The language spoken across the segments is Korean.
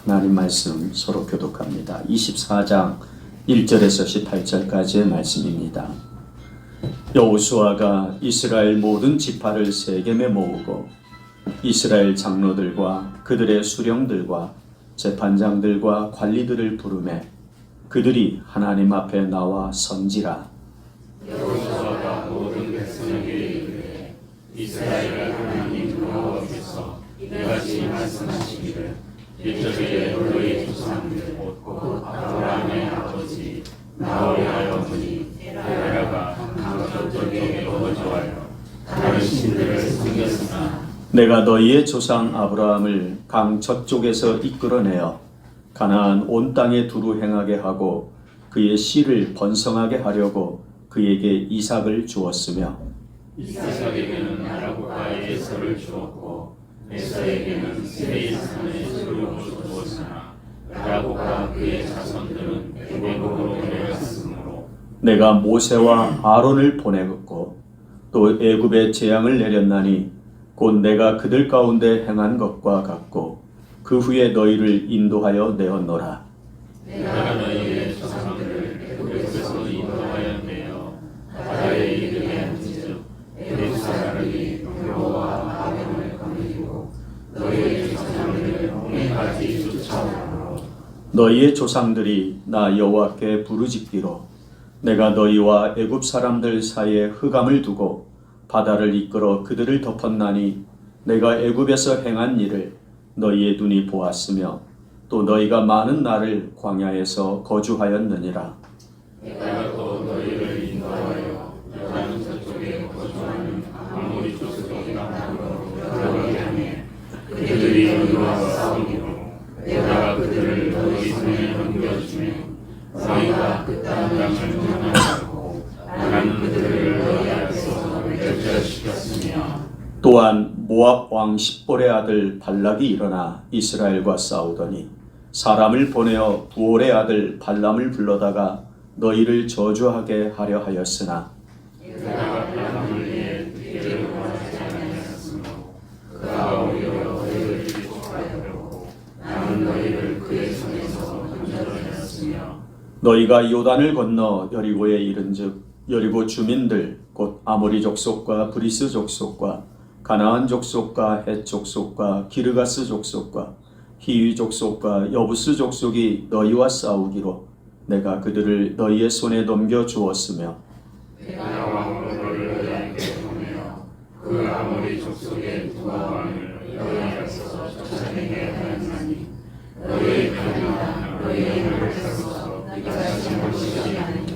하나님 말씀 서로 교독합니다. 24장 1절에서 18절까지의 말씀입니다. 여호수아가 이스라엘 모든 지파를 세겜에 모으고 이스라엘 장로들과 그들의 수령들과 재판장들과 관리들을 부르매 그들이 하나님 앞에 나와 선지라. 여호수아가 모든 백성에게 이르되 이스라엘 하나님 여호와께서 이같이 말씀하시기를 옛적에 너희 조상들 곧 아브라함의 아버지 나홀의 어머니 데라가 강 저쪽에 거주하여 다른 신들을 섬겼으나 내가 너희의 조상 아브라함을 강 저쪽에서 이끌어내어 가나안 온 땅에 두루 행하게 하고 그의 씨를 번성하게 하려고 그에게 이삭을 주었으며 이삭에게는 야곱과 에서를 주었고 에서에게는 세일산의 소를 주었으나 야곱과 그의 자손들은 애굽으로 내려갔으므로 내가 모세와 아론을 보내었고 또 애굽에 재앙을 내렸나니 곧 내가 그들 가운데 행한 것과 같고 그 후에 너희를 인도하여 내었노라. 내가 너희의 조상들을 애굽에서 인도하여 내어 바다에 이르게 한즉 애굽 사람들이 여호와 아론을 거느리고 너희의 조상들을 홍해까지 쫓아오므로 너희의 조상들이 나 여호와께 부르짖기로 내가 너희와 애굽 사람들 사이에 흑암을 두고 바다를 이끌어 그들을 덮었나니 내가 애굽에서 행한 일을 너희의 눈이 보았으며 또 너희가 많은 날을 광야에서 거주하였느니라. 내가 또 너희를 인도하여 요단 저쪽에 거주하는 아모리 족속의 땅으로 들어가게 하매 그들이 너희와 싸우기로 내가 그들을 너희 손에 넘겨주매 너희가 그 땅을 점령하고 나는 그들을 너희 앞에서 멸절시켰으며 또한 모압 왕 십볼의 아들 발락이 일어나 이스라엘과 싸우더니 사람을 보내어 부올의 아들 발람을 불러다가 너희를 저주하게 하려 하였으나 내가 발람을 위해 기회를 구하지 아니하였으므로 그가 오히려 너희를 축복하려고 나는 너희를 그의 손에서 건져내었으며 너희가 요단을 건너 여리고에 이른즉 여리고 주민들 곧 아모리 족속과 브리스 족속과 가나안 족속과 헷 족속과 기르가스 족속과 히위 족속과 여부스 족속이 너희와 싸우기로 내가 그들을 너희의 손에 넘겨 주었으며 내가 왕으로를 너희에게 보내어 그 아모리 족속의 두 왕을 너희 앞에서 쫓아내게 하였나니 너희의 편이나 너희의 힘에서 네가 잘못이지 않으며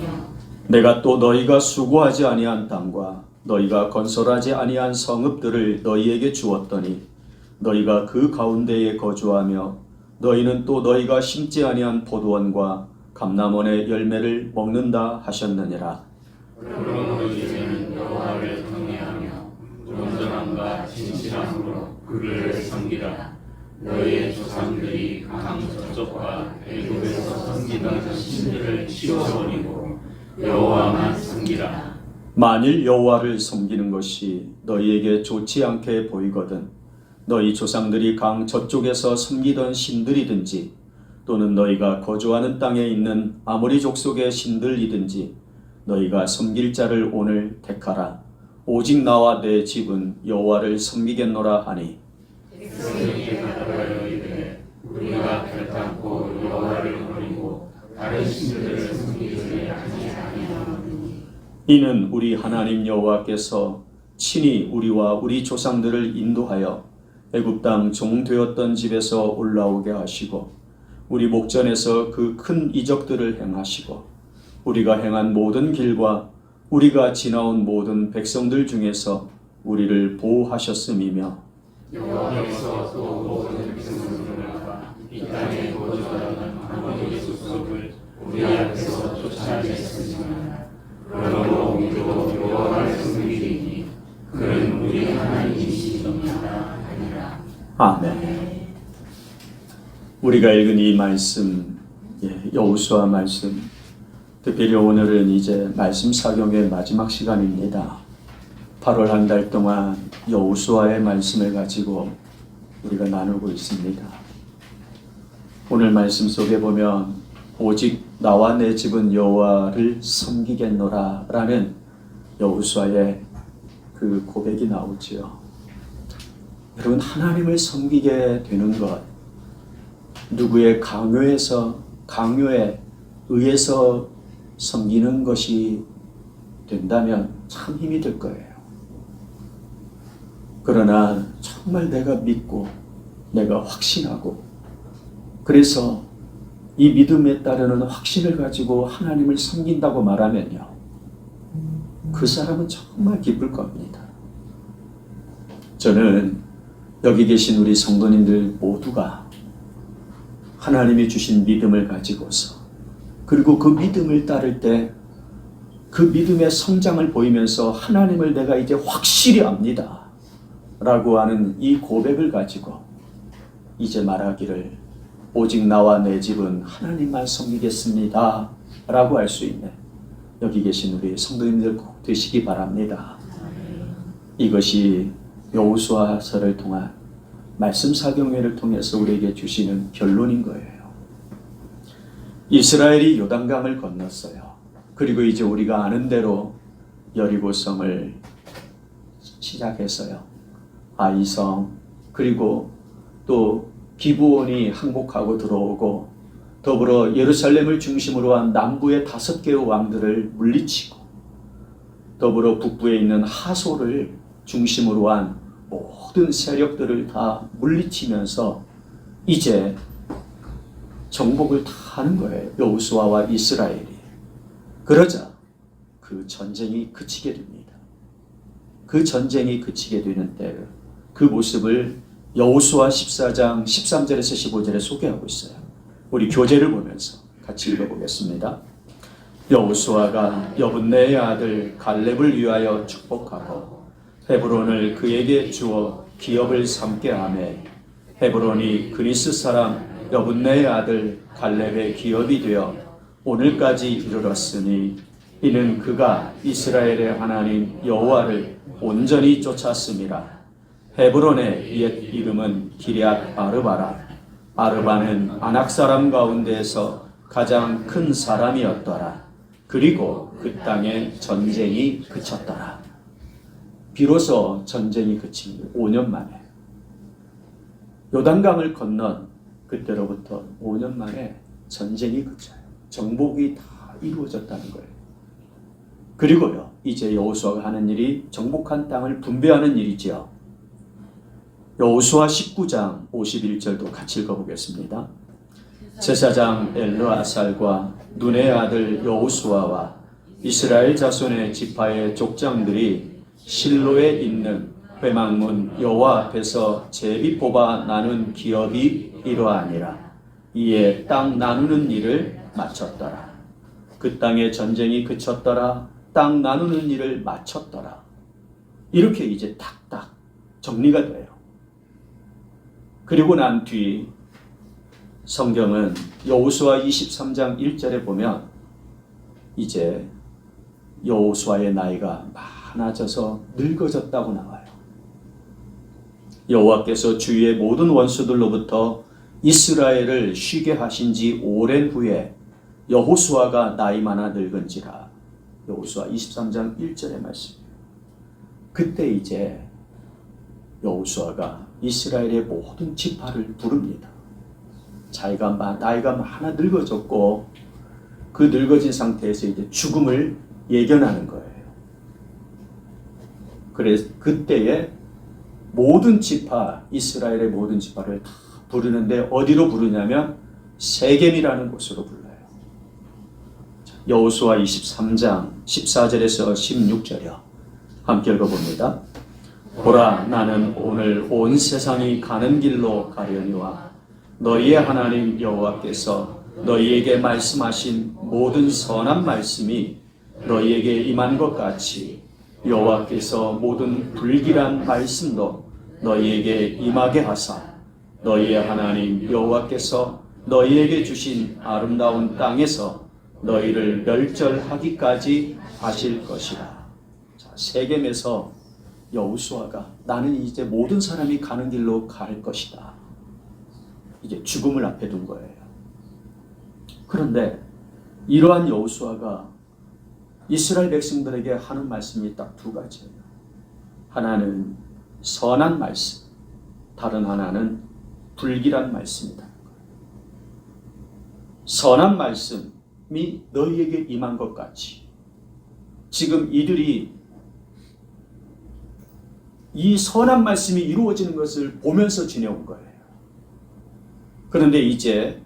내가 또 너희가 수고하지 아니한 땅과 너희가 건설하지 아니한 성읍들을 너희에게 주었더니 너희가 그 가운데에 거주하며 너희는 또 너희가 심지 아니한 포도원과 감람원의 열매를 먹는다 하셨느니라. 그러므로 이제는 여호와를 경외하며 온전함과 진실함으로 그를 섬기라. 너희의 조상들이 강 저쪽과 애굽에서 섬기던 신들을 치워버리고 여호와만 섬기라. 만일 여호와를 섬기는 것이 너희에게 좋지 않게 보이거든 너희 조상들이 강 저쪽에서 섬기던 신들이든지 또는 너희가 거주하는 땅에 있는 아모리 족속의 신들이든지 너희가 섬길 자를 오늘 택하라. 오직 나와 내 집은 여호와를 섬기겠노라 하니 백성에게 가라하여 이르되 우리가 결단코 여호와를 버리고 다른 신들을 섬기지 아니하노니 이는 우리 하나님 여호와께서 친히 우리와 우리 조상들을 인도하여 애굽 땅 종되었던 집에서 올라오게 하시고 우리 목전에서 그 큰 이적들을 행하시고 우리가 행한 모든 길과 우리가 지나온 모든 백성들 중에서 우리를 보호하셨음이며 여호와께서 또 모든 백성들과 이 땅에 거주하는 아모리 족속을 우리 앞에서 쫓아냈으나 그러므로 우리도 여호와를 섬기리니 그는 우리 하나님이시니라 하니라. 아멘. 우리가 읽은 이 말씀, 여호수아 말씀, 특별히 오늘은 이제 말씀 사경의 마지막 시간입니다. 8월 한 달 동안 여호수아의 말씀을 가지고 우리가 나누고 있습니다. 오늘 말씀 속에 보면 오직 나와 내 집은 여호와를 섬기겠노라 라는 여호수아의 그 고백이 나오지요. 여러분, 하나님을 섬기게 되는 것, 누구의 강요에 의해서 섬기는 것이 된다면 참 힘이 들 거예요. 그러나 정말 내가 믿고 내가 확신하고, 그래서 이 믿음에 따르는 확신을 가지고 하나님을 섬긴다고 말하면요, 그 사람은 정말 기쁠 겁니다. 저는 여기 계신 우리 성도님들 모두가 하나님이 주신 믿음을 가지고서, 그리고 그 믿음을 따를 때 그 믿음의 성장을 보이면서 하나님을 내가 이제 확실히 압니다 라고 하는 이 고백을 가지고 이제 말하기를 오직 나와 내 집은 하나님만 섬기겠습니다 라고 할 수 있는 여기 계신 우리 성도님들 꼭 되시기 바랍니다. 이것이 여호수아서를 통한 말씀 사경회를 통해서 우리에게 주시는 결론인 거예요. 이스라엘이 요단강을 건넜어요. 그리고 이제 우리가 아는 대로 여리고성을 시작했어요. 아이성, 그리고 또 기브온이 항복하고 들어오고, 더불어 예루살렘을 중심으로 한 남부의 5개의 왕들을 물리치고, 더불어 북부에 있는 하솔을 중심으로 한 모든 세력들을 다 물리치면서 이제 정복을 다 하는 거예요. 여호수아와 이스라엘이. 그러자 그 전쟁이 그치게 됩니다. 그 전쟁이 그치게 되는 때 그 모습을 여호수아 14장 13절에서 15절에 소개하고 있어요. 우리 교재를 보면서 같이 읽어보겠습니다. 여호수아가 여분네의 아들 갈렙을 위하여 축복하고 헤브론을 그에게 주어 기업을 삼게 하매 헤브론이 그리스 사람 여분네의 아들 갈렙의 기업이 되어 오늘까지 이르렀으니 이는 그가 이스라엘의 하나님 여호와를 온전히 쫓았음이라. 헤브론의 옛 이름은 기럇 아르바라. 아르바는 아낙 사람 가운데에서 가장 큰 사람이었더라. 그리고 그 땅에 전쟁이 그쳤더라. 비로소 전쟁이 그친 5년 만에, 요단강을 건넌 그때로부터 5년 만에 전쟁이 그쳐요. 정복이 다 이루어졌다는 거예요. 그리고요, 이제 여호수아가 하는 일이 정복한 땅을 분배하는 일이지요. 여호수아 19장 51절도 같이 읽어보겠습니다. 제사장 엘르아살과 눈의 아들 여호수아와 이스라엘 자손의 지파의 족장들이 실로에 있는 회막문 여호와 앞에서 제비 뽑아 나눈 기업이 이러하니라. 이에 땅 나누는 일을 마쳤더라. 그 땅의 전쟁이 그쳤더라. 땅 나누는 일을 마쳤더라. 이렇게 이제 탁탁 정리가 돼요. 그리고 난 뒤 성경은 여호수아 23장 1절에 보면 이제 여호수아의 나이가 많아져서 늙어졌다고 나와요. 여호와께서 주위의 모든 원수들로부터 이스라엘을 쉬게 하신 지 오랜 후에 여호수아가 나이 많아 늙은지라. 여호수아 23장 1절의 말씀이에요. 그때 이제 여호수아가 이스라엘의 모든 지파를 부릅니다. 자기가 나이가 많아 늙어졌고 그 늙어진 상태에서 이제 죽음을 예견하는 거예요. 그래서 그때에 모든 지파, 이스라엘의 모든 지파를 다 부르는데 어디로 부르냐면 세겜이라는 곳으로 불러요. 여호수아 23장 14절에서 16절이요. 함께 읽어봅니다. 보라, 나는 오늘 온 세상이 가는 길로 가려니와 너희의 하나님 여호와께서 너희에게 말씀하신 모든 선한 말씀이 너희에게 임한 것 같이 여호와께서 모든 불길한 말씀도 너희에게 임하게 하사 너희의 하나님 여호와께서 너희에게 주신 아름다운 땅에서 너희를 멸절하기까지 하실 것이라. 자, 세겜에서 여호수아가 나는 이제 모든 사람이 가는 길로 갈 것이다. 이제 죽음을 앞에 둔 거예요. 그런데 이러한 여호수아가 이스라엘 백성들에게 하는 말씀이 딱 두 가지예요. 하나는 선한 말씀, 다른 하나는 불길한 말씀이다. 선한 말씀이 너희에게 임한 것 같이 지금 이들이 이 선한 말씀이 이루어지는 것을 보면서 지내온 거예요. 그런데 이제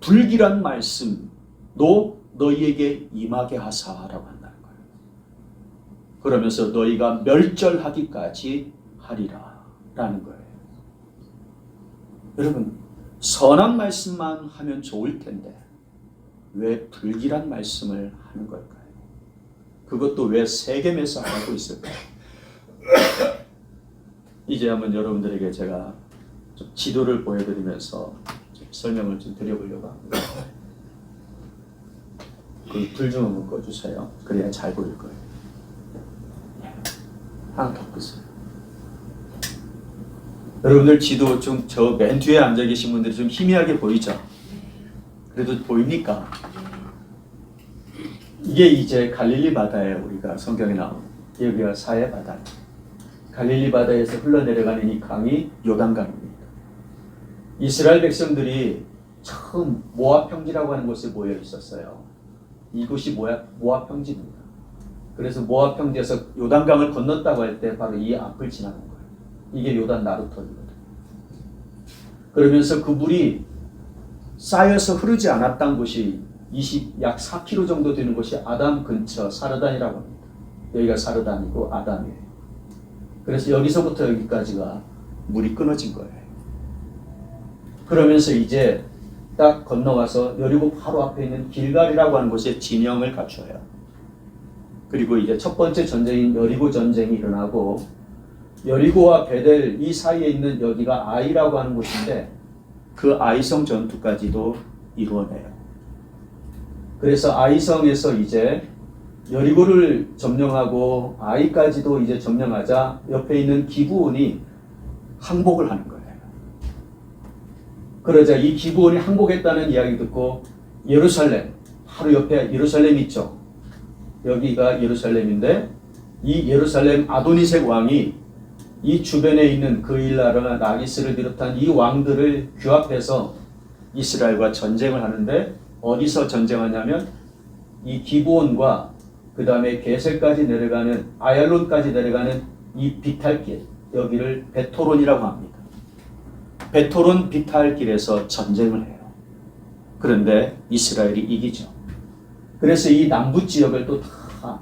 불길한 말씀도 너희에게 임하게 하사라고 한다는 거예요. 그러면서 너희가 멸절하기까지 하리라 라는 거예요. 여러분, 선한 말씀만 하면 좋을 텐데 왜 불길한 말씀을 하는 걸까요? 그것도 왜 세겜에서 하고 있을까요? 이제 한번 여러분들에게 제가 좀 지도를 보여드리면서 좀 설명을 좀 드려보려고 합니다. 그 불 좀 한번 꺼주세요. 그래야 잘 보일 거예요. 하나 더 끄세요. 여러분들 지도 좀 저 맨 뒤에 앉아 계신 분들이 좀 희미하게 보이죠? 그래도 보입니까? 이게 이제 갈릴리 바다에 우리가 성경에 나온 여기가 사해 바다. 갈릴리 바다에서 흘러내려가는 이 강이 요단강입니다. 이스라엘 백성들이 처음 모압 평지라고 하는 곳에 모여 있었어요. 이곳이 모압 평지입니다. 그래서 모압 평지에서 요단강을 건넜다고 할 때 바로 이 앞을 지나는 거예요. 이게 요단 나루터이거든요. 그러면서 그 물이 쌓여서 흐르지 않았던 곳이 약 4km 정도 되는 곳이 아담 근처 사르단이라고 합니다. 여기가 사르단이고 아담이에요. 그래서 여기서부터 여기까지가 물이 끊어진 거예요. 그러면서 이제 딱 건너가서 여리고 바로 앞에 있는 길갈이라고 하는 곳에 진영을 갖춰요. 그리고 이제 첫 번째 전쟁인 여리고 전쟁이 일어나고 여리고와 베델 이 사이에 있는 여기가 아이라고 하는 곳인데 그 아이성 전투까지도 이루어내요. 그래서 아이성에서 이제 여리고를 점령하고 아이까지도 이제 점령하자 옆에 있는 기브온이 항복을 하는 거예요. 그러자 이 기브온이 항복했다는 이야기 듣고 예루살렘, 바로 옆에 예루살렘 있죠. 여기가 예루살렘인데 이 예루살렘 아도니색 왕이 이 주변에 있는 그일라나 라기스를 비롯한 이 왕들을 규합해서 이스라엘과 전쟁을 하는데 어디서 전쟁하냐면 이 기브온과 그 다음에 게셀까지 내려가는 아얄론까지 내려가는 이 비탈길 여기를 베토론이라고 합니다. 베토론 비탈길에서 전쟁을 해요. 그런데 이스라엘이 이기죠. 그래서 이 남부 지역을 또 다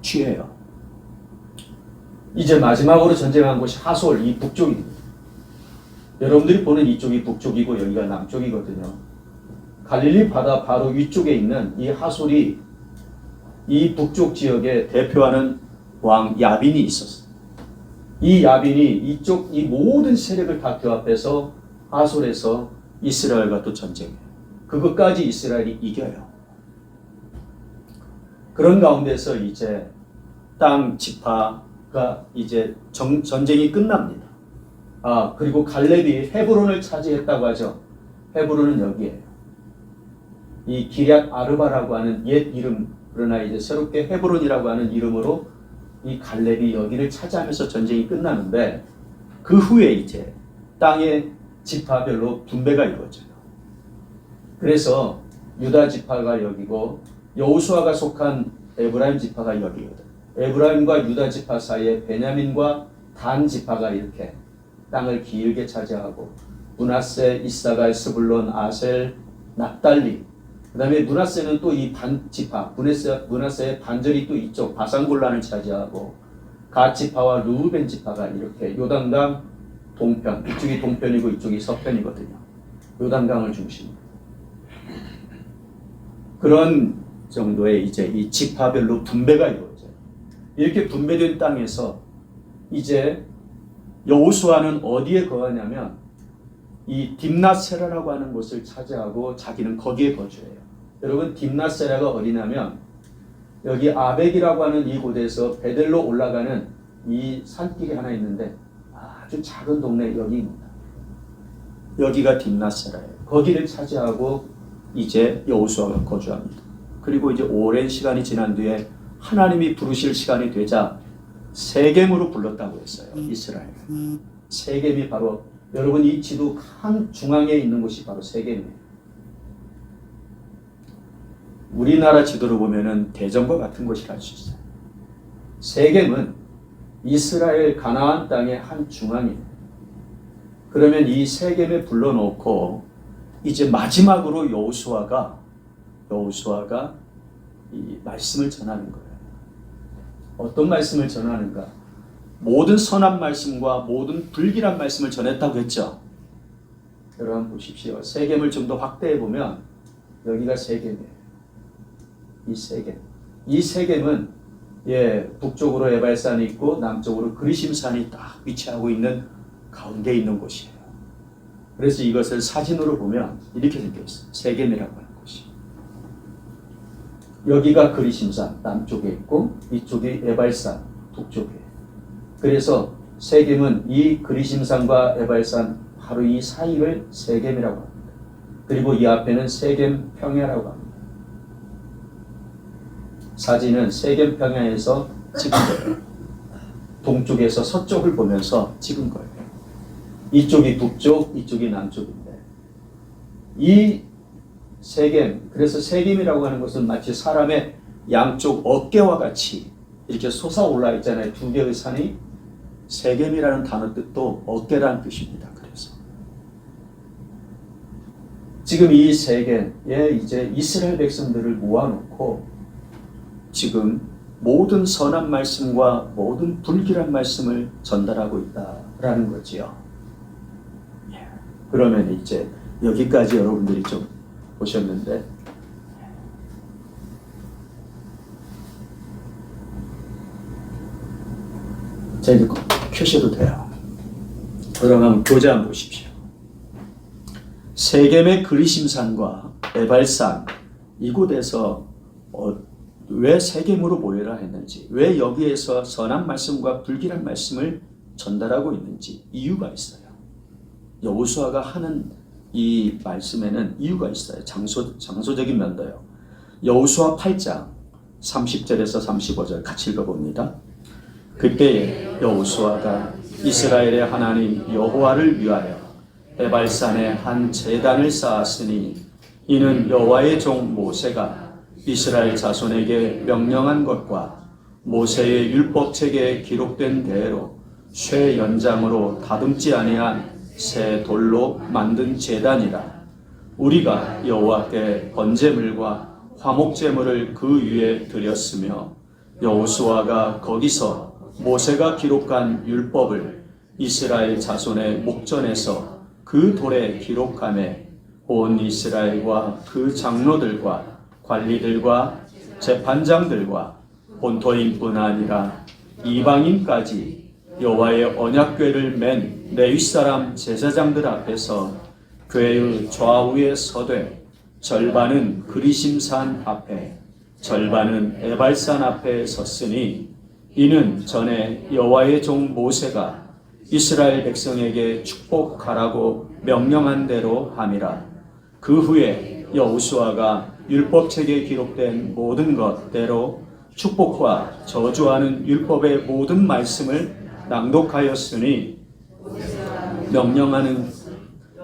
취해요. 이제 마지막으로 전쟁한 곳이 하솔 이 북쪽입니다. 여러분들이 보는 이쪽이 북쪽이고 여기가 남쪽이거든요. 갈릴리 바다 바로 위쪽에 있는 이 하솔이 이 북쪽 지역에 대표하는 왕 야빈이 있었어요. 이 야빈이 이쪽 이 모든 세력을 다 규합해서 하솔에서 이스라엘과 또 전쟁해요. 그것까지 이스라엘이 이겨요. 그런 가운데서 이제 땅 지파가 이제 전쟁이 끝납니다. 그리고 갈렙이 헤브론을 차지했다고 하죠. 헤브론은 여기에요. 이 기럇 아르바라고 하는 옛 이름, 그러나 이제 새롭게 헤브론이라고 하는 이름으로 이 갈렙이 여기를 차지하면서 전쟁이 끝나는데 그 후에 이제 땅의 지파별로 분배가 이루어져요. 그래서 유다 지파가 여기고 여호수아가 속한 에브라임 지파가 여기거든. 에브라임과 유다 지파 사이에 베냐민과 단 지파가 이렇게 땅을 길게 차지하고 므낫세, 이사갈, 스불론, 아셀, 납달리. 그 다음에 므낫세는 또 이 반 지파, 므낫세의 반절이 또 이쪽 바산골란을 차지하고 갓 지파와 르우벤 지파가 이렇게 요단강 동편, 이쪽이 동편이고 이쪽이 서편이거든요. 요단강을 중심으로. 그런 정도의 이제 이 지파별로 분배가 이루어져요. 이렇게 분배된 땅에서 이제 여호수아는 어디에 거하냐면 이 딥낫세라라고 하는 곳을 차지하고 자기는 거기에 거주해요. 여러분 딥낫세라가 어디냐면 여기 아벡이라고 하는 이 곳에서 베델로 올라가는 이 산길이 하나 있는데 아주 작은 동네 여기입니다. 여기가 딥낫세라예요. 거기를 차지하고 이제 여호수아가 거주합니다. 그리고 이제 오랜 시간이 지난 뒤에 하나님이 부르실 시간이 되자 세겜으로 불렀다고 했어요. 이스라엘. 세겜이 바로 여러분 이 지도 한 중앙에 있는 곳이 바로 세겜이에요. 우리나라 지도로 보면은 대전과 같은 곳이라 할 수 있어요. 세겜은 이스라엘 가나안 땅의 한 중앙이에요. 그러면 이 세겜에 불러놓고 이제 마지막으로 여호수아가 이 말씀을 전하는 거예요. 어떤 말씀을 전하는가? 모든 선한 말씀과 모든 불길한 말씀을 전했다고 했죠. 여러분 보십시오. 세겜을 좀 더 확대해 보면 여기가 세겜이에요. 이 세겜은 북쪽으로 에발산이 있고 남쪽으로 그리심산이 딱 위치하고 있는 가운데 있는 곳이에요. 그래서 이것을 사진으로 보면 이렇게 생겨 있어요. 세겜이라고 하는 곳이. 여기가 그리심산 남쪽에 있고 이쪽이 에발산 북쪽에. 그래서 세겜은 이 그리심산과 에발산 바로 이 사이를 세겜이라고 합니다. 그리고 이 앞에는 세겜 평야라고 합니다. 사진은 세겜 평야에서 찍은 거예요. 동쪽에서 서쪽을 보면서 찍은 거예요. 이쪽이 북쪽, 이쪽이 남쪽인데 이 세겜, 그래서 세겜이라고 하는 것은 마치 사람의 양쪽 어깨와 같이 이렇게 솟아올라 있잖아요. 두 개의 산이. 세겜이라는 단어 뜻도 어깨라는 뜻입니다. 그래서 지금 이 세겜에 이제 이스라엘 백성들을 모아놓고 지금 모든 선한 말씀과 모든 불길한 말씀을 전달하고 있다라는 거지요. 그러면 이제 여기까지 여러분들이 좀 보셨는데 자, 이제 켜셔도 돼요. 그러면 교재 한번 보십시오. 세겜의 그리심산과 에발산 이곳에서 왜 세겜으로 모여라 했는지, 왜 여기에서 선한 말씀과 불길한 말씀을 전달하고 있는지 이유가 있어요. 여호수아가 하는 이 말씀에는 이유가 있어요. 장소적인 면도요. 여호수아 8장 30절에서 35절 같이 읽어봅니다. 그때에 여호수아가 이스라엘의 하나님 여호와를 위하여 에발산에 한 제단을 쌓았으니 이는 여호와의 종 모세가 이스라엘 자손에게 명령한 것과 모세의 율법책에 기록된 대로 쇠 연장으로 다듬지 아니한 새 돌로 만든 제단이라. 우리가 여호와께 번제물과 화목제물을 그 위에 드렸으며 여호수아가 거기서 모세가 기록한 율법을 이스라엘 자손의 목전에서 그 돌에 기록하매 온 이스라엘과 그 장로들과 관리들과 재판장들과 본토인뿐 아니라 이방인까지 여호와의 언약궤를 맨 레위 사람 제사장들 앞에서 궤의 좌우에 서되 절반은 그리심산 앞에 절반은 에발산 앞에 섰으니 이는 전에 여호와의 종 모세가 이스라엘 백성에게 축복하라고 명령한 대로 함이라. 그 후에 여호수아가 율법책에 기록된 모든 것대로 축복과 저주하는 율법의 모든 말씀을 낭독하였으니 명령하는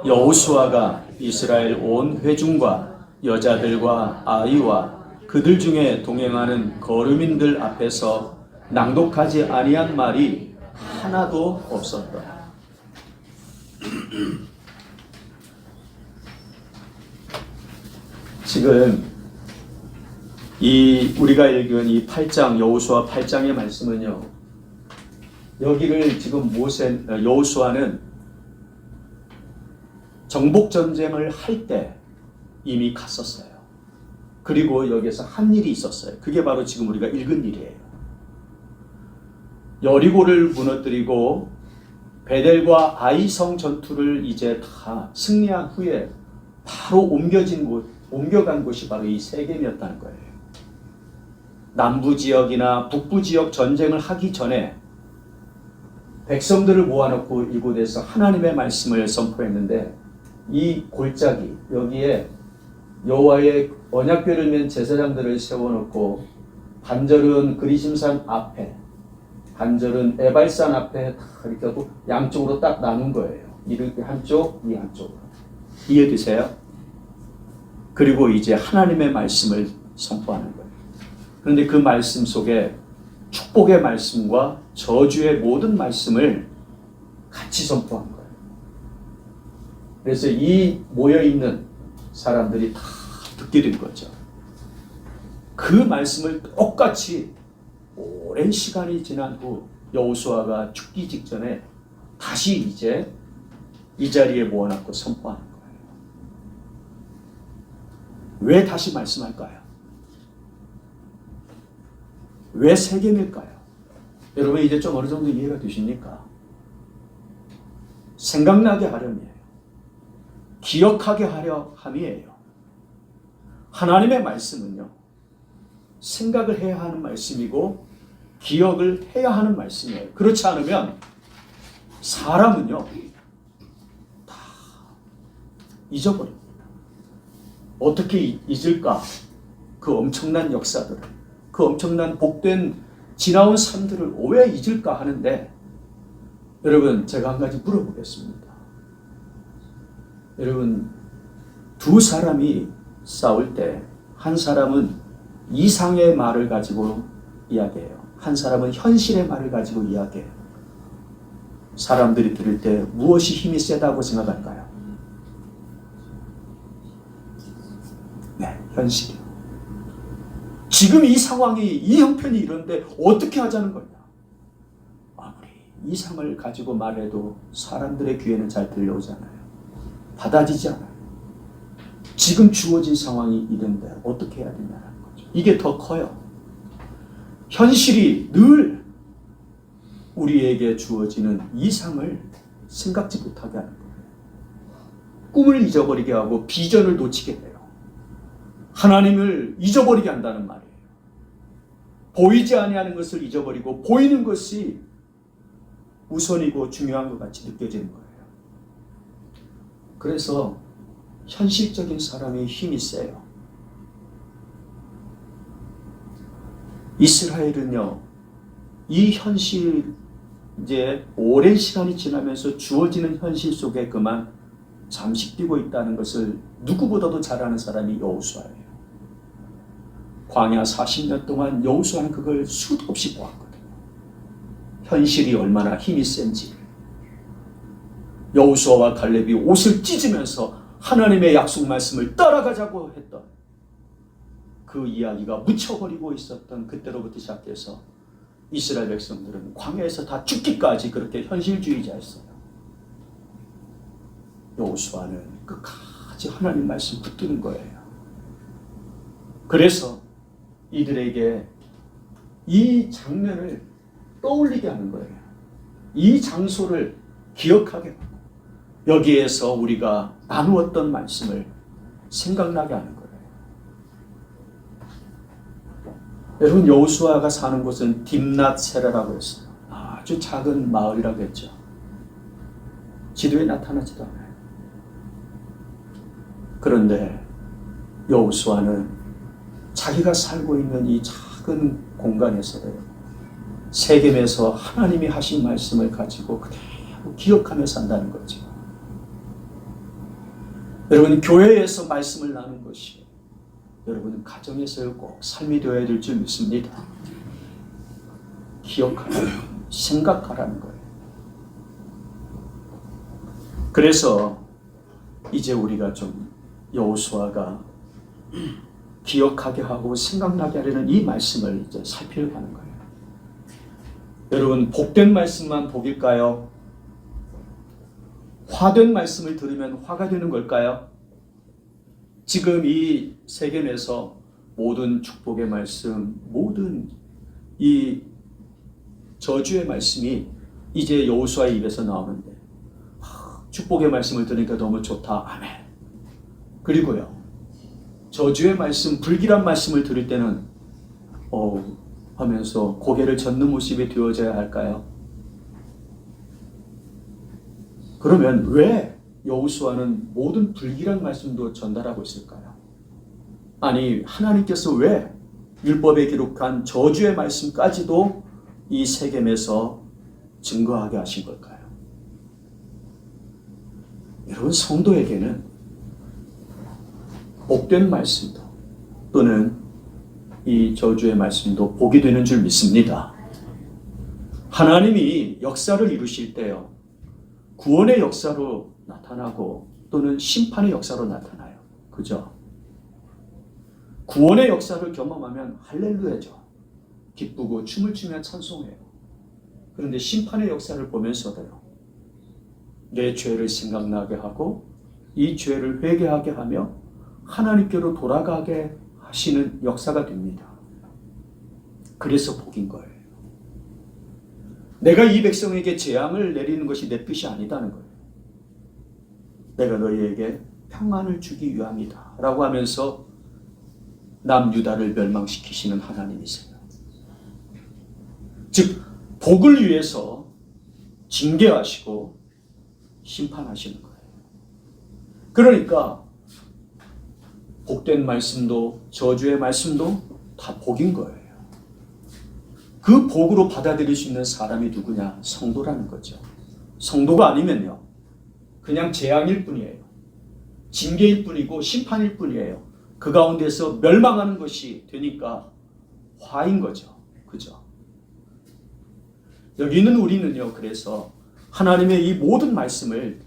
여호수아가 이스라엘 온 회중과 여자들과 아이와 그들 중에 동행하는 거류민들 앞에서 낭독하지 아니한 말이 하나도 없었다. 지금 우리가 읽은 이 8장 여호수아 8장의 말씀은요. 여기를 지금 여호수아는 정복 전쟁을 할 때 이미 갔었어요. 그리고 여기에서 한 일이 있었어요. 그게 바로 지금 우리가 읽은 일이에요. 여리고를 무너뜨리고 베델과 아이성 전투를 이제 다 승리한 후에 바로 옮겨간 곳이 바로 이 세겜이었다는 거예요. 남부 지역이나 북부 지역 전쟁을 하기 전에 백성들을 모아놓고 이곳에서 하나님의 말씀을 선포했는데 이 골짜기 여기에 여호와의 언약궤를 맨 제사장들을 세워놓고 반절은 그리심산 앞에, 반절은 에발산 앞에 다 이렇게 하고 양쪽으로 딱 나눈 거예요. 이렇게 한쪽, 이 한쪽으로. 이해되세요? 그리고 이제 하나님의 말씀을 선포하는 거예요. 그런데 그 말씀 속에 축복의 말씀과 저주의 모든 말씀을 같이 선포한 거예요. 그래서 이 모여있는 사람들이 다 듣게 된 거죠. 그 말씀을 똑같이 오랜 시간이 지난 후 여호수아가 죽기 직전에 다시 이제 이 자리에 모아놓고 선포하는 거예요. 왜 다시 말씀할까요? 왜 세겜일까요? 여러분 이제 좀 어느 정도 이해가 되십니까? 생각나게 하려면 기억하게 하려 함이에요. 하나님의 말씀은요, 생각을 해야 하는 말씀이고 기억을 해야 하는 말씀이에요. 그렇지 않으면 사람은요 다 잊어버립니다. 어떻게 잊을까? 그 엄청난 역사들을, 그 엄청난 복된 지나온 삶들을 왜 잊을까 하는데, 여러분 제가 한 가지 물어보겠습니다. 여러분 두 사람이 싸울 때 한 사람은 이상의 말을 가지고 이야기해요. 한 사람은 현실의 말을 가지고 이야기해요. 사람들이 들을 때 무엇이 힘이 세다고 생각할까요? 네, 현실이요. 지금 이 상황이, 이 형편이 이런데 어떻게 하자는 거냐? 아무리 이상을 가지고 말해도 사람들의 귀에는 잘 들려오잖아요. 받아지지 않아요. 지금 주어진 상황이 이런데 어떻게 해야 되냐는 거죠. 이게 더 커요. 현실이 늘 우리에게 주어지는 이상을 생각지 못하게 하는 거예요. 꿈을 잊어버리게 하고 비전을 놓치게 해요. 하나님을 잊어버리게 한다는 말이에요. 보이지 아니하는 것을 잊어버리고 보이는 것이 우선이고 중요한 것 같이 느껴지는 거예요. 그래서 현실적인 사람의 힘이 세요. 이스라엘은요, 이 현실, 이제 오랜 시간이 지나면서 주어지는 현실 속에 그만 잠식되고 있다는 것을 누구보다도 잘 아는 사람이 여호수아예요. 광야 40년 동안 여호수아는 그걸 수도 없이 보았거든요. 현실이 얼마나 힘이 센지. 여호수아와 갈렙이 옷을 찢으면서 하나님의 약속 말씀을 따라가자고 했던 그 이야기가 묻혀버리고 있었던 그때로부터 시작해서 이스라엘 백성들은 광야에서 다 죽기까지 그렇게 현실주의자였어요. 여호수아는 끝까지 하나님 말씀 붙드는 거예요. 그래서 이들에게 이 장면을 떠올리게 하는 거예요. 이 장소를 기억하게 하고 여기에서 우리가 나누었던 말씀을 생각나게 하는 거예요. 여러분 여호수아가 사는 곳은 딥낫세라라고 했어요. 아주 작은 마을이라고 했죠. 지도에 나타나지도 않아요. 그런데 여호수아는 자기가 살고 있는 이 작은 공간에서요, 세겜에서 하나님이 하신 말씀을 가지고 그대로 기억하며 산다는 거죠. 여러분 교회에서 말씀을 나누는 것이 여러분 가정에서 꼭 삶이 되어야 될 줄 믿습니다. 기억하라는, 생각하라는 거예요. 그래서 이제 우리가 좀 여호수아가 기억하게 하고 생각나게 하려는 이 말씀을 이제 살피려고 하는 거예요. 여러분 복된 말씀만 복일까요? 화된 말씀을 들으면 화가 되는 걸까요? 지금 이 세겜에서 모든 축복의 말씀, 모든 이 저주의 말씀이 이제 여호수아의 입에서 나오는데 축복의 말씀을 들으니까 너무 좋다. 아멘. 그리고요, 저주의 말씀, 불길한 말씀을 들을 때는 하면서 고개를 젓는 모습이 되어져야 할까요? 그러면 왜 여호수아는 모든 불길한 말씀도 전달하고 있을까요? 아니 하나님께서 왜 율법에 기록한 저주의 말씀까지도 이 세겜에서 증거하게 하신 걸까요? 여러분, 성도에게는 복된 말씀도 또는 이 저주의 말씀도 복이 되는 줄 믿습니다. 하나님이 역사를 이루실 때요, 구원의 역사로 나타나고 또는 심판의 역사로 나타나요. 그죠? 구원의 역사를 경험하면 할렐루야죠. 기쁘고 춤을 추며 찬송해요. 그런데 심판의 역사를 보면서도요, 내 죄를 생각나게 하고 이 죄를 회개하게 하며 하나님께로 돌아가게 하시는 역사가 됩니다. 그래서 복인 거예요. 내가 이 백성에게 재앙을 내리는 것이 내 뜻이 아니다는 거예요. 내가 너희에게 평안을 주기 위함이다 라고 하면서 남유다를 멸망시키시는 하나님이세요. 즉 복을 위해서 징계하시고 심판하시는 거예요. 그러니까 복된 말씀도 저주의 말씀도 다 복인 거예요. 그 복으로 받아들일 수 있는 사람이 누구냐? 성도라는 거죠. 성도가 아니면요, 그냥 재앙일 뿐이에요. 징계일 뿐이고 심판일 뿐이에요. 그 가운데서 멸망하는 것이 되니까 화인 거죠. 그죠? 여기 있는 우리는요, 그래서 하나님의 이 모든 말씀을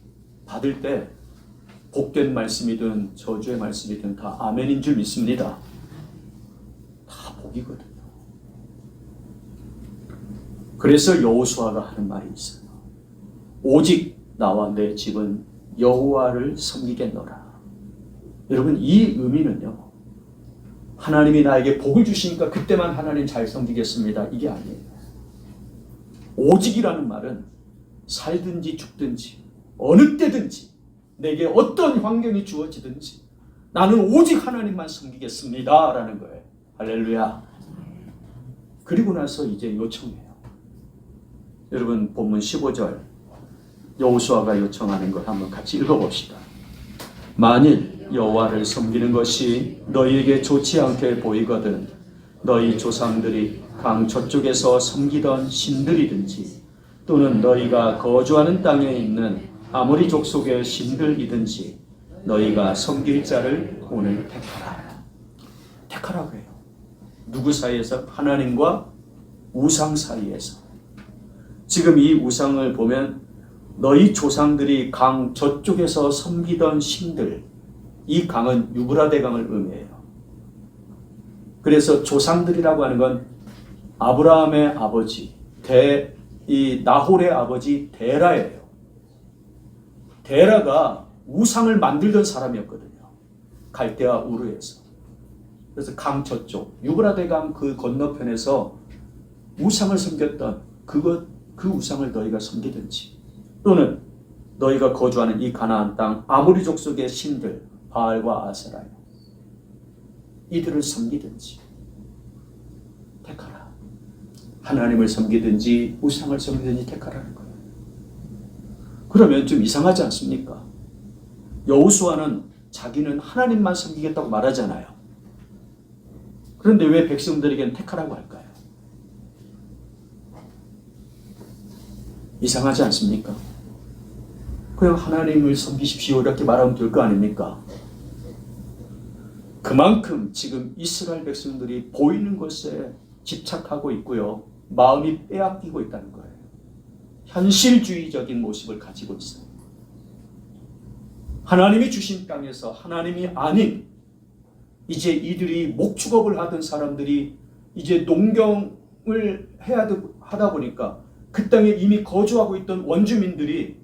받을 때 복된 말씀이든 저주의 말씀이든 다 아멘인 줄 믿습니다. 다 복이거든요. 그래서 여호수아가 하는 말이 있어요. 오직 나와 내 집은 여호와를 섬기겠노라. 여러분, 이 의미는요, 하나님이 나에게 복을 주시니까 그때만 하나님 잘 섬기겠습니다, 이게 아니에요. 오직이라는 말은 살든지 죽든지 어느 때든지 내게 어떤 환경이 주어지든지 나는 오직 하나님만 섬기겠습니다 라는 거예요. 할렐루야. 그리고 나서 이제 요청해요. 여러분, 본문 15절 여호수아가 요청하는 걸 한번 같이 읽어봅시다. 만일 여호와를 섬기는 것이 너희에게 좋지 않게 보이거든 너희 조상들이 강 저쪽에서 섬기던 신들이든지 또는 너희가 거주하는 땅에 있는 아모리 족속의 신들이든지 너희가 섬길 자를 오늘 택하라. 택하라고 해요. 누구 사이에서? 하나님과 우상 사이에서. 지금 이 우상을 보면 너희 조상들이 강 저쪽에서 섬기던 신들, 이 강은 유브라데 강을 의미해요. 그래서 조상들이라고 하는 건 아브라함의 아버지, 이 나홀의 아버지 데라예요. 데라가 우상을 만들던 사람이었거든요. 갈대아 우르에서. 그래서 강 저쪽, 유브라데 강 그 건너편에서 우상을 섬겼던 그 우상을 너희가 섬기든지 또는 너희가 거주하는 이 가나안 땅 아모리 족속의 신들 바알과 아세라요. 이들을 섬기든지 택하라. 하나님을 섬기든지 우상을 섬기든지 택하라는 거예요. 그러면 좀 이상하지 않습니까? 여호수아는 자기는 하나님만 섬기겠다고 말하잖아요. 그런데 왜 백성들에게는 택하라고 할까요? 이상하지 않습니까? 그냥 하나님을 섬기십시오 이렇게 말하면 될 거 아닙니까? 그만큼 지금 이스라엘 백성들이 보이는 것에 집착하고 있고요. 마음이 빼앗기고 있다는 거예요. 현실주의적인 모습을 가지고 있어요. 하나님이 주신 땅에서 하나님이 아닌 이제 이들이 목축업을 하던 사람들이 이제 농경을 하다 보니까 그 땅에 이미 거주하고 있던 원주민들이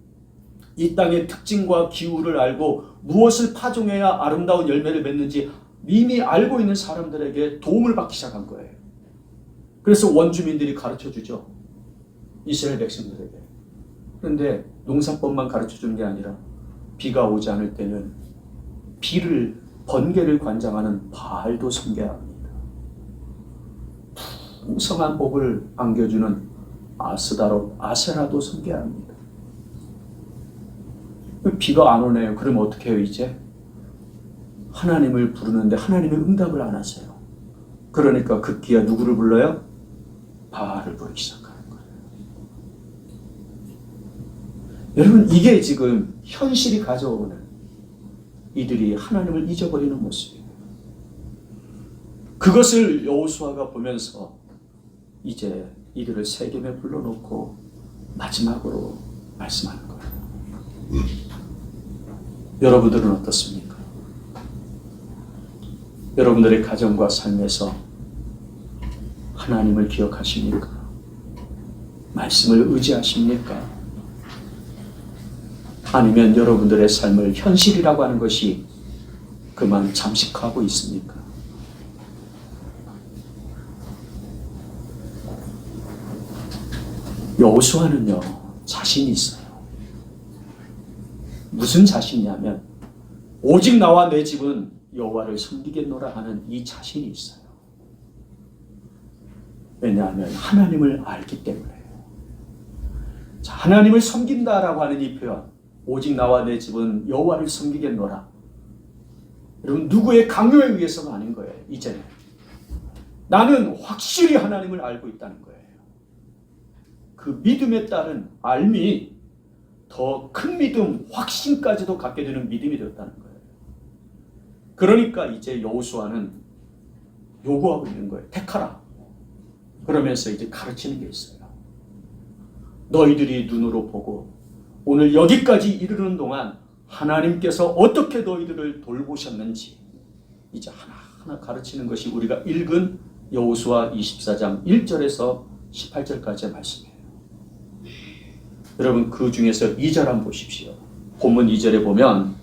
이 땅의 특징과 기후를 알고 무엇을 파종해야 아름다운 열매를 맺는지 이미 알고 있는 사람들에게 도움을 받기 시작한 거예요. 그래서 원주민들이 가르쳐주죠. 이스라엘 백성들에게. 그런데 농사법만 가르쳐주는 게 아니라 비가 오지 않을 때는 번개를 관장하는 바알도 섬겨야 합니다. 풍성한 복을 안겨주는 아세라도 섬겨야 합니다. 비가 안 오네요. 그럼 어떻게 해요 이제? 하나님을 부르는데 하나님의 응답을 안 하세요. 그러니까 급기야 누구를 불러요? 바알을 부르기 시작하는 거예요. 여러분, 이게 지금 현실이 가져오는 이들이 하나님을 잊어버리는 모습이에요. 그것을 여호수아가 보면서 이제 이들을 세겜에 불러놓고 마지막으로 말씀하는 거예요. 여러분들은 어떻습니까? 여러분들의 가정과 삶에서 하나님을 기억하십니까? 말씀을 의지하십니까? 아니면 여러분들의 삶을 현실이라고 하는 것이 그만 잠식하고 있습니까? 여호수아는요, 자신이 있어요. 무슨 자신이냐면 오직 나와 내 집은 여호와를 섬기겠노라 하는 이 자신이 있어요. 왜냐하면 하나님을 알기 때문에요. 자, 하나님을 섬긴다라고 하는 이 표현, 오직 나와 내 집은 여호와를 섬기겠노라. 여러분, 누구의 강요에 의해서가 아닌 거예요. 이제는 나는 확실히 하나님을 알고 있다는 거예요. 그 믿음에 따른 알미, 더 큰 믿음, 확신까지도 갖게 되는 믿음이 되었다는 거예요. 그러니까 이제 여호수아는 요구하고 있는 거예요. 택하라. 그러면서 이제 가르치는 게 있어요. 너희들이 눈으로 보고 오늘 여기까지 이르는 동안 하나님께서 어떻게 너희들을 돌보셨는지 이제 하나하나 가르치는 것이 우리가 읽은 여호수아 24장 1절에서 18절까지의 말씀이에요. 여러분, 그 중에서 2절 한번 보십시오. 본문 2절에 보면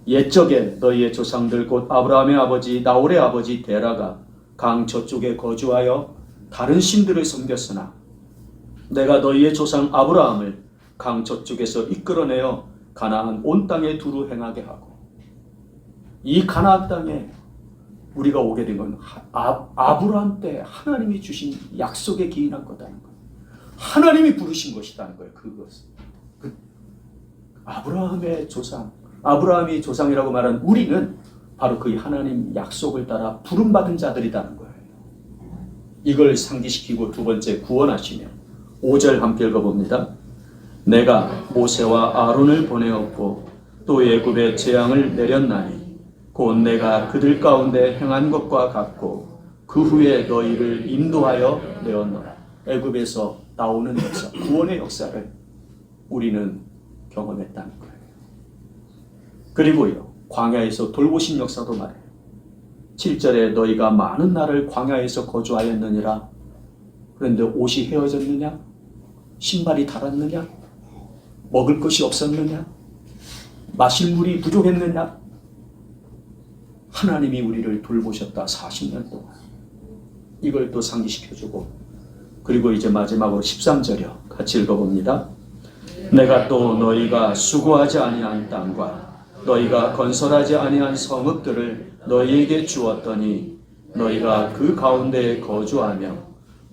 옛적에 너희의 조상들 곧 아브라함의 아버지 나홀의 아버지 데라가 강 저쪽에 거주하여 다른 신들을 섬겼으나 내가 너희의 조상 아브라함을 강 저쪽에서 이끌어내어 가나안 온 땅에 두루 행하게 하고, 이 가나안 땅에 우리가 오게 된 건 아브라함 때 하나님이 주신 약속에 기인한 거다는 거예요. 하나님이 부르신 것이라는 거예요. 그것은 아브라함의 조상, 아브라함이 조상이라고 말한 우리는 바로 그 하나님 약속을 따라 부름받은 자들이라는 거예요. 이걸 상기시키고 두 번째, 구원하시며 5절 함께 읽어봅니다. 내가 모세와 아론을 보내었고 또 애굽에 재앙을 내렸나니 곧 내가 그들 가운데 행한 것과 같고 그 후에 너희를 인도하여 내었노라. 애굽에서 나오는 역사, 구원의 역사를 우리는 경험했다는 거예요. 그리고요, 광야에서 돌보신 역사도 말해요. 7절에 너희가 많은 날을 광야에서 거주하였느니라. 그런데 옷이 헤어졌느냐? 신발이 닳았느냐? 먹을 것이 없었느냐? 마실 물이 부족했느냐? 하나님이 우리를 돌보셨다. 40년 동안. 이걸 또 상기시켜주고, 그리고 이제 마지막으로 13절이요. 같이 읽어봅니다. 내가 또 너희가 수고하지 아니한 땅과 너희가 건설하지 아니한 성읍들을 너희에게 주었더니 너희가 그 가운데에 거주하며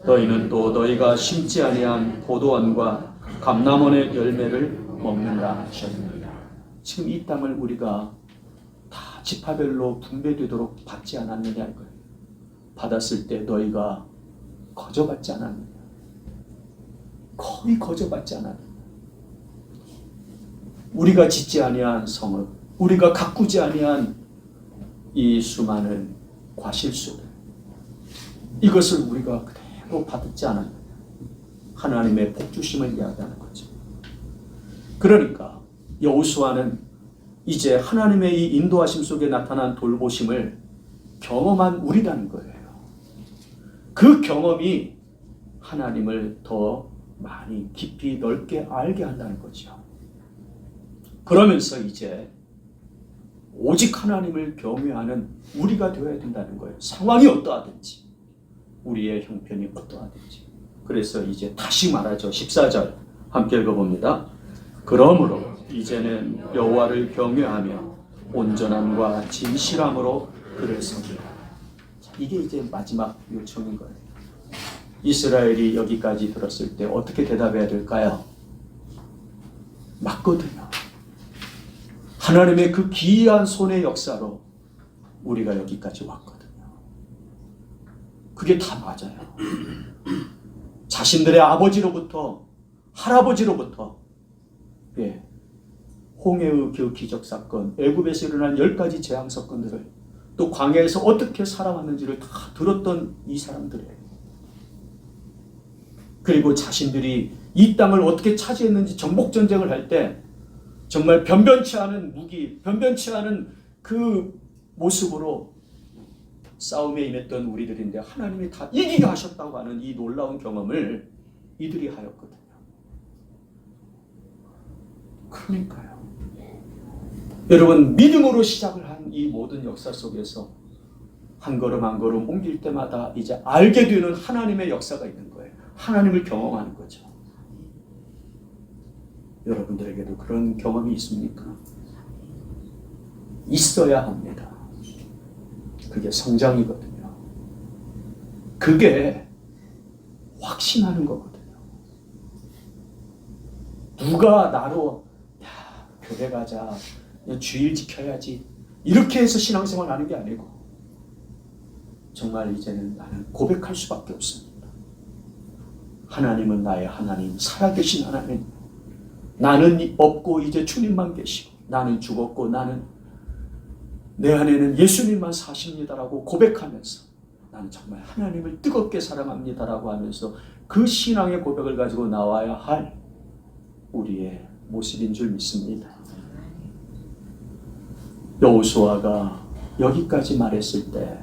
너희는 또 너희가 심지 아니한 포도원과 감람원의 열매를 먹는다 하셨느니라. 지금 이 땅을 우리가 다 지파별로 분배되도록 받지 않았느냐 이거예요. 받았을 때 너희가 거저받지 않았느냐. 거의 거저받지 않았느냐. 우리가 짓지 아니한 성읍, 우리가 가꾸지 아니한 이 수많은 과실수들, 이것을 우리가 그대로 받지 않았느냐. 하나님의 복주심을 이야기하는 거죠. 그러니까 여호수아는 이제 하나님의 이 인도하심 속에 나타난 돌보심을 경험한 우리라는 거예요. 그 경험이 하나님을 더 많이 깊이 넓게 알게 한다는 거죠. 그러면서 이제 오직 하나님을 경외하는 우리가 되어야 된다는 거예요. 상황이 어떠하든지, 우리의 형편이 어떠하든지. 그래서 이제 다시 말하죠. 14절 함께 읽어봅니다. 그러므로 이제는 여호와를 경외하며 온전함과 진실함으로 그를 섬기라. 이게 이제 마지막 요청인 거예요. 이스라엘이 여기까지 들었을 때 어떻게 대답해야 될까요? 맞거든요. 하나님의 그 기이한 손의 역사로 우리가 여기까지 왔거든요. 그게 다 맞아요. 자신들의 아버지로부터, 할아버지로부터, 홍해의 그 기적사건, 애굽에서 일어난 10가지 재앙사건들을, 또 광야에서 어떻게 살아왔는지를 다 들었던 이 사람들이에요. 그리고 자신들이 이 땅을 어떻게 차지했는지 정복전쟁을 할 때 정말 변변치 않은 무기, 변변치 않은 그 모습으로 싸움에 임했던 우리들인데 하나님이 다 이기게 하셨다고 하는 이 놀라운 경험을 이들이 하였거든요. 그러니까요. 여러분, 믿음으로 시작을 한 이 모든 역사 속에서 한 걸음 한 걸음 옮길 때마다 이제 알게 되는 하나님의 역사가 있는 거예요. 하나님을 경험하는 거죠. 여러분들에게도 그런 경험이 있습니까? 있어야 합니다. 그게 성장이거든요. 그게 확신하는 거거든요. 누가 나로 교회 가자, 주일 지켜야지 이렇게 해서 신앙생활 하는 게 아니고 정말 이제는 나는 고백할 수밖에 없습니다. 하나님은 나의 하나님, 살아계신 하나님. 나는 없고 이제 주님만 계시고 나는 죽었고 나는 내 안에는 예수님만 사십니다라고 고백하면서 나는 정말 하나님을 뜨겁게 사랑합니다라고 하면서 그 신앙의 고백을 가지고 나와야 할 우리의 모습인 줄 믿습니다. 여호수아가 여기까지 말했을 때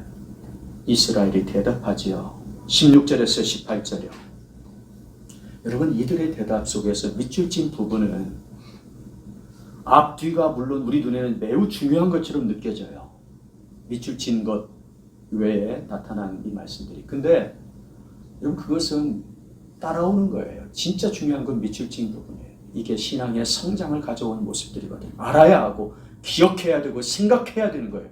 이스라엘이 대답하지요. 16절에서 18절이요. 여러분, 이들의 대답 속에서 밑줄 친 부분은 앞뒤가 물론 우리 눈에는 매우 중요한 것처럼 느껴져요. 밑줄 친 것 외에 나타난 이 말씀들이. 근데 여러분, 그것은 따라오는 거예요. 진짜 중요한 건 밑줄 친 부분이에요. 이게 신앙의 성장을 가져오는 모습들이거든요. 알아야 하고 기억해야 되고 생각해야 되는 거예요.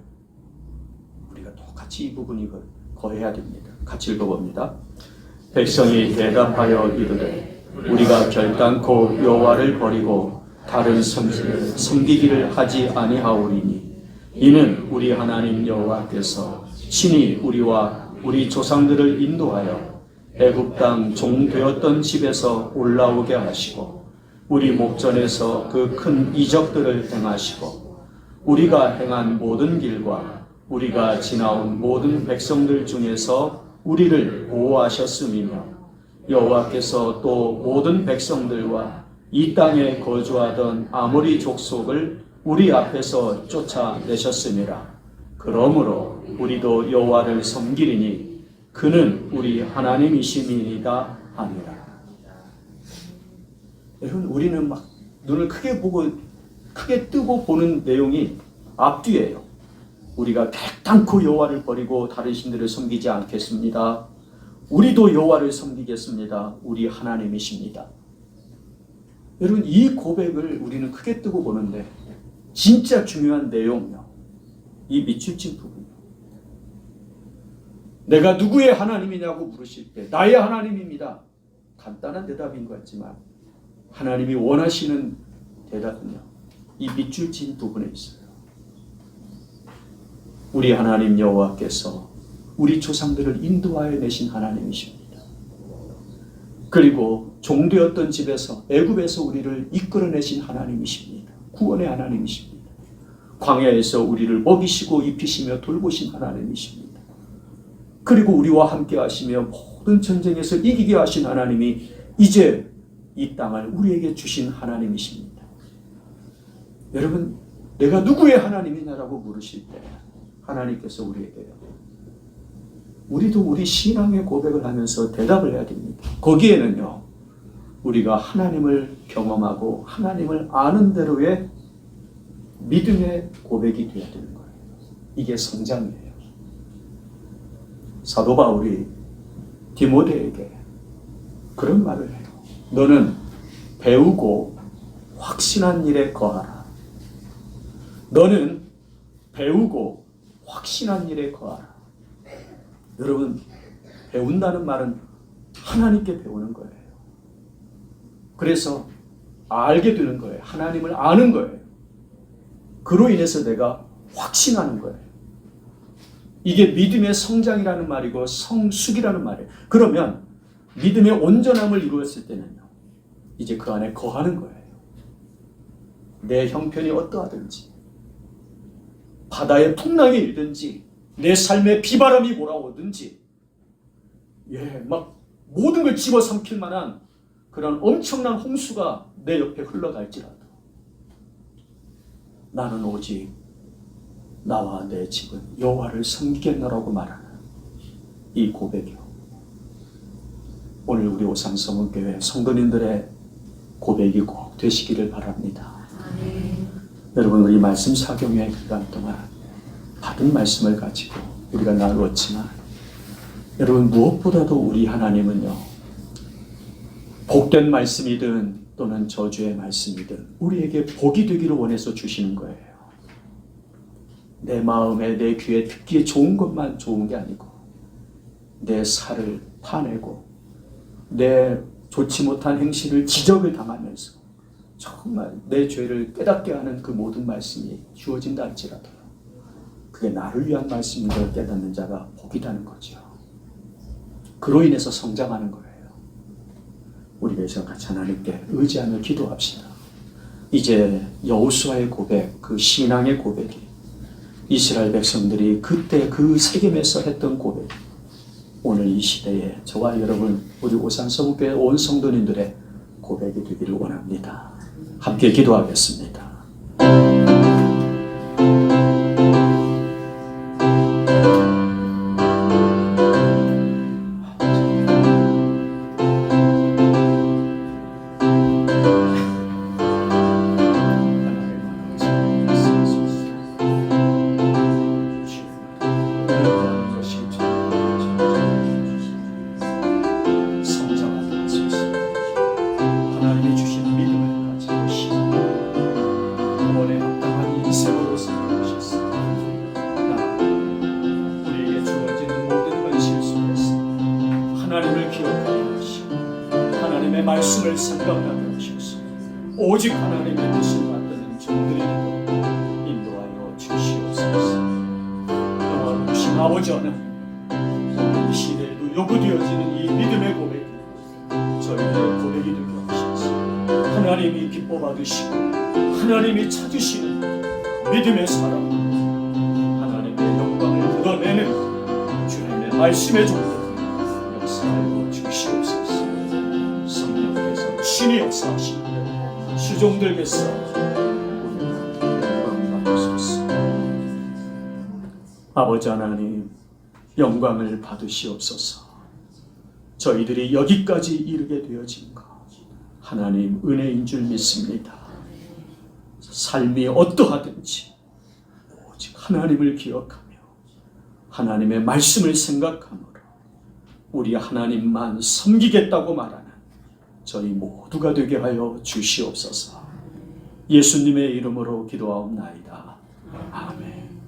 우리가 똑같이 이 부분이 거해야 됩니다. 같이 읽어봅니다. 백성이 대답하여 이르되 우리가 결단코 여호와를 버리고 다른 선지를 섬기기를 하지 아니하오리니 이는 우리 하나님 여호와께서 친히 우리와 우리 조상들을 인도하여 애굽 땅 종되었던 집에서 올라오게 하시고 우리 목전에서 그 큰 이적들을 행하시고 우리가 행한 모든 길과 우리가 지나온 모든 백성들 중에서 우리를 보호하셨음이며 여호와께서 또 모든 백성들과 이 땅에 거주하던 아모리 족속을 우리 앞에서 쫓아내셨음이라. 그러므로 우리도 여호와를 섬기리니 그는 우리 하나님이심이니이다 하니라. 여러분, 우리는 막 눈을 크게 뜨고 보는 내용이 앞뒤예요. 우리가 결단코 여호와를 버리고 다른 신들을 섬기지 않겠습니다. 우리도 여호와를 섬기겠습니다. 우리 하나님이십니다. 여러분, 이 고백을 우리는 크게 뜨고 보는데 진짜 중요한 내용이요. 이 밑줄 친 부분이요. 내가 누구의 하나님이냐고 물으실 때 나의 하나님입니다. 간단한 대답인 것 같지만 하나님이 원하시는 대답은요. 이 밑줄 친 부분에 있어요. 우리 하나님 여호와께서 우리 조상들을 인도하여 내신 하나님이십니다. 그리고 종되었던 집에서 애굽에서 우리를 이끌어내신 하나님이십니다. 구원의 하나님이십니다. 광야에서 우리를 먹이시고 입히시며 돌보신 하나님이십니다. 그리고 우리와 함께 하시며 모든 전쟁에서 이기게 하신 하나님이 이제 이 땅을 우리에게 주신 하나님이십니다. 여러분, 내가 누구의 하나님이냐라고 물으실 때 하나님께서 우리도 우리 신앙의 고백을 하면서 대답을 해야 됩니다. 거기에는요, 우리가 하나님을 경험하고 하나님을 아는 대로의 믿음의 고백이 되어야 되는 거예요. 이게 성장이에요. 사도 바울이 디모데에게 그런 말을 해요. 너는 배우고 확신한 일에 거하라. 너는 배우고 확신한 일에 거하라. 여러분, 배운다는 말은 하나님께 배우는 거예요. 그래서 알게 되는 거예요. 하나님을 아는 거예요. 그로 인해서 내가 확신하는 거예요. 이게 믿음의 성장이라는 말이고 성숙이라는 말이에요. 그러면 믿음의 온전함을 이루었을 때는요, 이제 그 안에 거하는 거예요. 내 형편이 어떠하든지, 바다의 풍랑이 일든지, 내 삶에 비바람이 몰아오든지, 막 모든 걸 집어삼킬 만한 그런 엄청난 홍수가 내 옆에 흘러갈지라도 나는 오직 나와 내 집은 여호와를 섬기겠노라고 말하는 이 고백이요, 오늘 우리 오산성은교회 성도님들의 고백이 꼭 되시기를 바랍니다. 여러분, 우리 말씀 사경의 기간 동안 받은 말씀을 가지고 우리가 나누었지만, 여러분, 무엇보다도 우리 하나님은요, 복된 말씀이든 또는 저주의 말씀이든 우리에게 복이 되기를 원해서 주시는 거예요. 내 마음에, 내 귀에 듣기에 좋은 것만 좋은 게 아니고, 내 살을 파내고 내 좋지 못한 행실을 지적을 당하면서 정말 내 죄를 깨닫게 하는 그 모든 말씀이 주어진다 할지라도 그게 나를 위한 말씀인 걸 깨닫는 자가 복이라는 거죠. 그로 인해서 성장하는 거예요. 우리가 이제 같이 하나님께 의지하며 기도합시다. 이제 여호수아의 고백, 그 신앙의 고백이 이스라엘 백성들이 그때 그 세겜에서 했던 고백, 오늘 이 시대에 저와 여러분, 우리 오산성교회 온 성도님들의 고백이 되기를 원합니다. 함께 기도하겠습니다. 말씀을 생각나게 하셔서 오직 하나님의 뜻을 받드는 종들이 되도록 인도하여 주시옵소서. 영원하신 아버지 하나님, 이 시대에도 요구되어지는 이 믿음의 고백이 저희들의 고백이 되게 하셔서 하나님이 기뻐 받으시고 하나님이 찾으시는 믿음의 사람, 하나님의 영광을 드러내는 주님의 말씀의 종들 역사하여 주시옵소서. 신이 역사하시고 수종들께서 영광 받으소서. 아버지 하나님, 영광을 받으시옵소서. 저희들이 여기까지 이르게 되어진 것 하나님 은혜인 줄 믿습니다. 삶이 어떠하든지 오직 하나님을 기억하며 하나님의 말씀을 생각함으로 우리 하나님만 섬기겠다고 말하는 저희 모두가 되게 하여 주시옵소서. 예수님의 이름으로 기도하옵나이다. 아멘.